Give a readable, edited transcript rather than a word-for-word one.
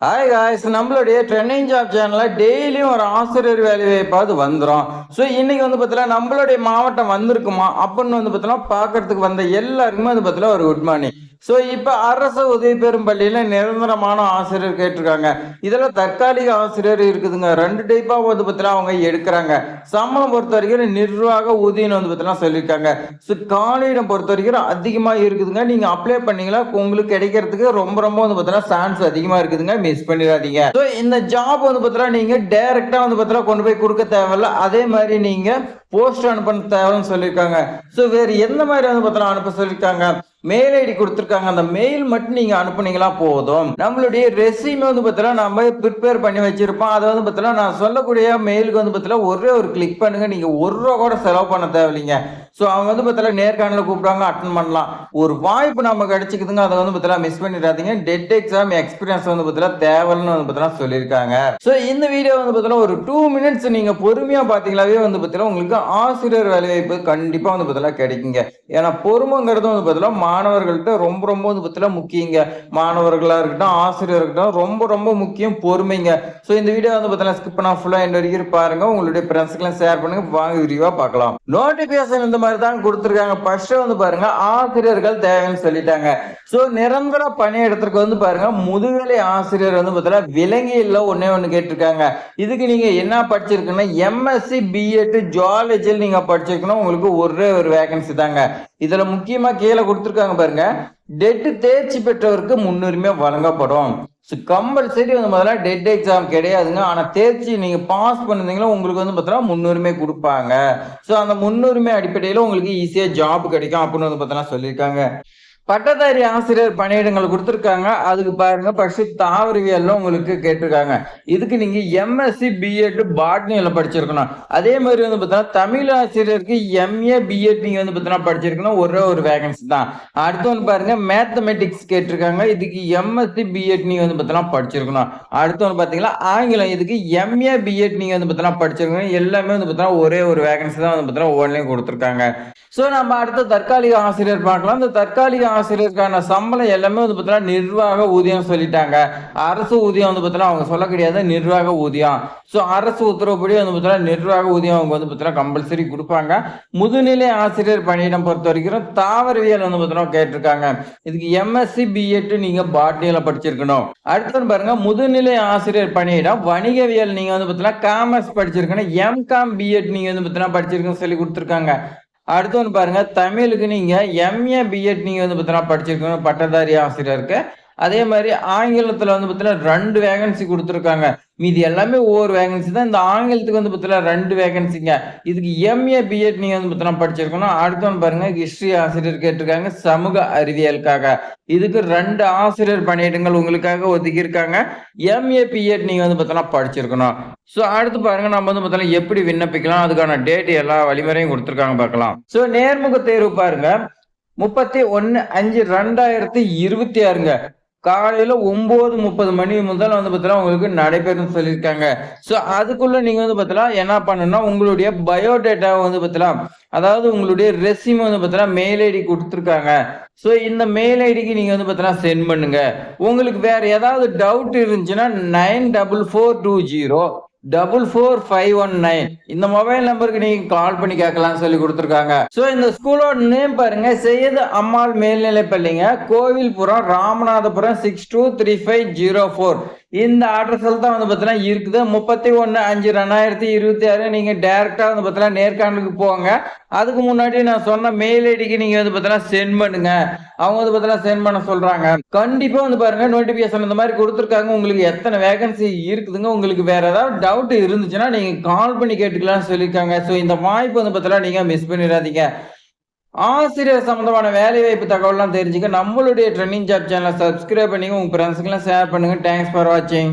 Hi guys, நம்மளுடைய trending job சேனலில் டெய்லியும் ஒரு ஆசிரியர் வேலை வாய்ப்பாவது வந்துடும். ஸோ இன்னைக்கு பார்த்தீங்கன்னா நம்மளுடைய மாவட்டம் வந்திருக்குமா அப்படின்னு பார்த்தீங்கன்னா பார்க்கறதுக்கு வந்த எல்லாருக்குமே பார்த்தீங்கன்னா ஒரு குட் மார்னிங். ஸோ இப்போ அரசு உதவி பெறும் பள்ளியில் நிரந்தரமான ஆசிரியர் கேட்டிருக்காங்க. இதில் தற்காலிக ஆசிரியர் இருக்குதுங்க. 2 டைப்பாக பார்த்தீங்கன்னா அவங்க எடுக்கிறாங்க. சம்பளம் பொறுத்த வரைக்கும் நிர்வாக ஊதியம் பார்த்தீங்கன்னா சொல்லியிருக்காங்க. ஸோ காலியிடம் பொறுத்த வரைக்கும் அதிகமாக இருக்குதுங்க. நீங்கள் அப்ளை பண்ணீங்களா உங்களுக்கு கிடைக்கிறதுக்கு ரொம்ப ரொம்ப பார்த்தீங்கன்னா சான்ஸ் அதிகமாக இருக்குதுங்க. மிஸ் பண்ணிடாதீங்க. சோ இந்த ஜாப் பாத்தீங்கன்னா நீங்க டைரக்டா பாத்தீங்கன்னா கொண்டு போய் கொடுக்க தேவையில்ல. அதே மாதிரி நீங்க போஸ்ட் அனுப்ப தேவைன்னு சொல்லியிருக்காங்க. சோ வேற எந்த மாதிரி பாத்தீங்கன்னா அனுப்ப சொல்லியிருக்காங்க, மெயில் ஐடி கொடுத்துருக்காங்க. அந்த மெயில் மட்டும் நீங்க அனுப்புனீங்களா போதும். நம்மளுடைய ரெஸ்யூம் பாத்தீங்கன்னா நம்ம ப்ரிப்பேர் பண்ணி வச்சிருப்போம். அதை பாத்தீங்கன்னா நான் சொல்லக்கூடிய மெயிலுக்கு பாத்தீங்கன்னா ஒரே ஒரு கிளிக் பண்ணுங்க. நீங்க ₹1 கூட செலவு பண்ண தேவையில்லைங்க. ஸோ அவங்க பாத்தீங்கன்னா நேர்காணல கூப்பிடுவாங்க, அட்டன் பண்ணலாம். ஒரு வாய்ப்பு நம்ம கிடைச்சிக்குதுங்க. அதை பாத்தீங்கன்னா மிஸ் பண்ணிடாதீங்க. டெட் எக்ஸாம் எக்ஸ்பீரியன்ஸ் பாத்தீங்கன்னா தேவைன்னு பாத்தீங்கன்னா சொல்லியிருக்காங்க. ஸோ இந்த வீடியோ பாத்தீங்கன்னா ஒரு 2 மினிட்ஸ் நீங்க பொறுமையா பாத்தீங்களாவே பாத்தீங்கன்னா உங்களுக்கு ஆசிரியர் வேலைவாய்ப்பு கண்டிப்பா பாத்தீங்கன்னா கிடைக்குங்க. ஏன்னா பொறுமைங்கிறது பாத்தீங்கன்னா மாணவர்கள்ட்ட ரொம்ப ரொம்ப பாத்தீங்கன்னா முக்கியங்க. மாணவர்களா இருக்கட்டும், ஆசிரியர் இருக்கட்டும், ரொம்ப ரொம்ப முக்கியம் பொறுமைங்க. ஸோ இந்த வீடியோ பாத்தீங்கன்னா ஸ்கிப் பண்ணா ஃபுல்லா எண்ட் வரைக்கும் பாருங்க. உங்களுடைய ஃப்ரெண்ட்ஸ்க்கெல்லாம் ஷேர் பண்ணுங்க. வாங்க விரிவா பார்க்கலாம். நோட்டிபிகேஷன் இந்த மாதிரி தான் கொடுத்துருக்காங்க. ஃபர்ஸ்ட் பாருங்க ஆசிரியர்கள் தேவைன்னு சொல்லிட்டாங்க. சோ நிரந்தர பணியிடத்திற்கு பாருங்க முதுகலை ஆசிரியர் பாத்தீங்கன்னா விலங்கியல்ல ஒண்ணு கேட்டிருக்காங்க. இதுக்கு நீங்க என்ன படிச்சிருக்குன்னா எம்எஸ்சி பிஎட் ஜுவாலஜியில் நீங்க படிச்சிருக்கணும். உங்களுக்கு ஒரே ஒரு வேகன்சி தாங்க. இதுல முக்கியமா கீழே கொடுத்துருக்காங்க பாருங்க, டெட் தேர்ச்சி பெற்றவருக்கு முன்னுரிமை வழங்கப்படும். கம்பல்சரி முதல்ல டெட் எக்ஸாம் கிடையாதுங்க. ஆனா தேர்ச்சி நீங்க பாஸ் பண்ணிருந்தீங்களா உங்களுக்கு பார்த்தீங்கன்னா முன்னுரிமை கொடுப்பாங்க. ஸோ அந்த முன்னுரிமை அடிப்படையில் உங்களுக்கு ஈஸியா ஜாப் கிடைக்கும் அப்படின்னு பார்த்தீங்கன்னா சொல்லியிருக்காங்க. பட்டதாரி ஆசிரியர் பணியிடங்கள் கொடுத்துருக்காங்க. அதுக்கு பாருங்க ஃபர்ஸ்ட் தாவரவியல்ல உங்களுக்கு கேட்டிருக்காங்க. இதுக்கு நீங்க எம்எஸ்சி பிஎட் பாட்னியில படிச்சிருக்கணும். அதே மாதிரி பார்த்தீங்கன்னா தமிழ் ஆசிரியருக்கு எம்ஏ பிஎட் நீங்க பார்த்தீங்கன்னா படிச்சிருக்கணும். ஒரே ஒரு வேகன்சி தான். அடுத்து பாருங்க மேத்தமெட்டிக்ஸ் கேட்டிருக்காங்க. இதுக்கு எம்எஸ்சி பிஎட் நீங்க பார்த்தீங்கன்னா படிச்சிருக்கணும். அடுத்து பாத்தீங்கன்னா ஆங்கிலம், இதுக்கு எம்ஏ பிஎட் நீங்க பார்த்தீங்கன்னா படிச்சிருக்கணும். எல்லாமே பார்த்தீங்கன்னா ஒரே ஒரு வேகன்சி தான் பார்த்தீங்கன்னா ஒவ்வொன்றையும் கொடுத்துருக்காங்க. ஸோ நம்ம அடுத்த தற்காலிக ஆசிரியர் பார்க்கலாம். இந்த தற்காலிக ஆசிரியருக்கான சம்பளம் எல்லாமே பார்த்தீங்கன்னா நிர்வாக ஊதியம் சொல்லிட்டாங்க. அரசு ஊதியம் பார்த்தீங்கன்னா அவங்க சொல்ல கிடையாது, நிர்வாக ஊதியம். ஸோ அரசு உத்தரவுப்படி பார்த்தீங்கன்னா நிர்வாக ஊதியம் அவங்க பார்த்தீங்கன்னா கம்பல்சரி கொடுப்பாங்க. முதுநிலை ஆசிரியர் பணியிடம் பொறுத்த வரைக்கும் தாவரவியல் பார்த்தீங்கன்னா கேட்டிருக்காங்க. இதுக்கு எம்எஸ்சி பிஎட் நீங்க பாட்னியில படிச்சிருக்கணும். அடுத்து பாருங்க முதுநிலை ஆசிரியர் பணியிடம் வணிகவியல் நீங்க பார்த்தீங்கன்னா காமர்ஸ் படிச்சிருக்கணும். எம்காம் பிஎட் நீங்க பார்த்தீங்கன்னா படிச்சிருக்கணும் சொல்லி கொடுத்துருக்காங்க. அடுத்து பாருங்க தமிழுக்கு நீங்க எம்ஏ பிஎட் நீங்க பார்த்தீங்கன்னா படிச்சிருக்கணும் பட்டதாரி ஆசிரியருக்கு. அதே மாதிரி ஆங்கிலத்துல பார்த்தீங்கன்னா 2 வேகன்சி கொடுத்துருக்காங்க. மீதி எல்லாமே ஒவ்வொரு வேகன்சி தான். இந்த ஆங்கிலத்துக்கு பார்த்தீங்கன்னா 2 வேகன்சிங்க. இதுக்கு எம்ஏ பிஎட் நீங்க பார்த்தீங்கன்னா படிச்சிருக்கணும். அடுத்து பாருங்க ஹிஸ்டரி ஆசிரியர் கேட்டிருக்காங்க சமூக அறிவியலுக்காக. இதுக்கு 2 ஆசிரியர் பணியிடங்கள் உங்களுக்காக ஒதுக்கி இருக்காங்க. எம்ஏ பிஎட் நீங்க பார்த்தீங்கன்னா படிச்சிருக்கணும். ஸோ அடுத்து பாருங்க நம்ம பார்த்தீங்கன்னா எப்படி விண்ணப்பிக்கலாம், அதுக்கான டேட் எல்லா வழிமுறையும் கொடுத்துருக்காங்க பார்க்கலாம். ஸோ நேர்முக தேர்வு பாருங்க 31/5/2026ங்க காலையில 9:30 மணி முதல் பார்த்தீங்கன்னா உங்களுக்கு நடைபெறும் சொல்லியிருக்காங்க. ஸோ அதுக்குள்ள நீங்க பார்த்தீங்கன்னா என்ன பண்ணணும்னா உங்களுடைய பயோடேட்டா பார்த்தீங்கன்னா அதாவது உங்களுடைய ரெஸ்யூம் பார்த்தீங்கன்னா மெயில் ஐடி கொடுத்துருக்காங்க. ஸோ இந்த மெயில் ஐடிக்கு நீங்க பார்த்தீங்கன்னா சென்ட் பண்ணுங்க. உங்களுக்கு வேற ஏதாவது டவுட் இருந்துச்சுன்னா 9442044519 இந்த மொபைல் நம்பருக்கு நீங்க கால் பண்ணி கேட்கலாம் சொல்லி கொடுத்துருக்காங்க. சோ இந்த ஸ்கூலோட நேம் பாருங்க சையது அம்மாள் மேல்நிலை பள்ளிங்க, கோவில்புரம், ராமநாதபுரம் 623504. இந்த அட்ரஸ்ல தான் பார்த்தீங்கன்னா இருக்குது. 31/5/2026 நீங்க டைரக்டா பார்த்தீங்கன்னா நேர்காணலுக்கு போங்க. அதுக்கு முன்னாடி நான் சொன்ன மெயில் ஐடிக்கு நீங்க பார்த்தீங்கன்னா சென்ட் பண்ணுங்க. அவங்க பார்த்தீங்கன்னா சென்ட் பண்ண சொல்றாங்க. கண்டிப்பா பாருங்க நோட்டிபிகேஷன் இந்த மாதிரி கொடுத்துருக்காங்க. உங்களுக்கு எத்தனை வேகன்சி இருக்குதுங்க, உங்களுக்கு வேற ஏதாவது டவுட் இருந்துச்சுன்னா நீங்க கால் பண்ணி கேட்டுக்கலாம்னு சொல்லியிருக்காங்க. ஸோ இந்த வாய்ப்பு பார்த்தீங்கன்னா நீங்க மிஸ் பண்ணிடாதீங்க. ஆசிரியர் சம்பந்தமான வேலை வாய்ப்பு தகவல்லாம் தெரிஞ்சுக்க நம்மளுடைய ட்ரெண்டிங் ஜாப் சேனலை சப்ஸ்கிரைப் பண்ணி உங்க ஃப்ரெண்ட்ஸ்க்கெல்லாம் ஷேர் பண்ணுங்க. தேங்க்ஸ் ஃபார் வாட்சிங்.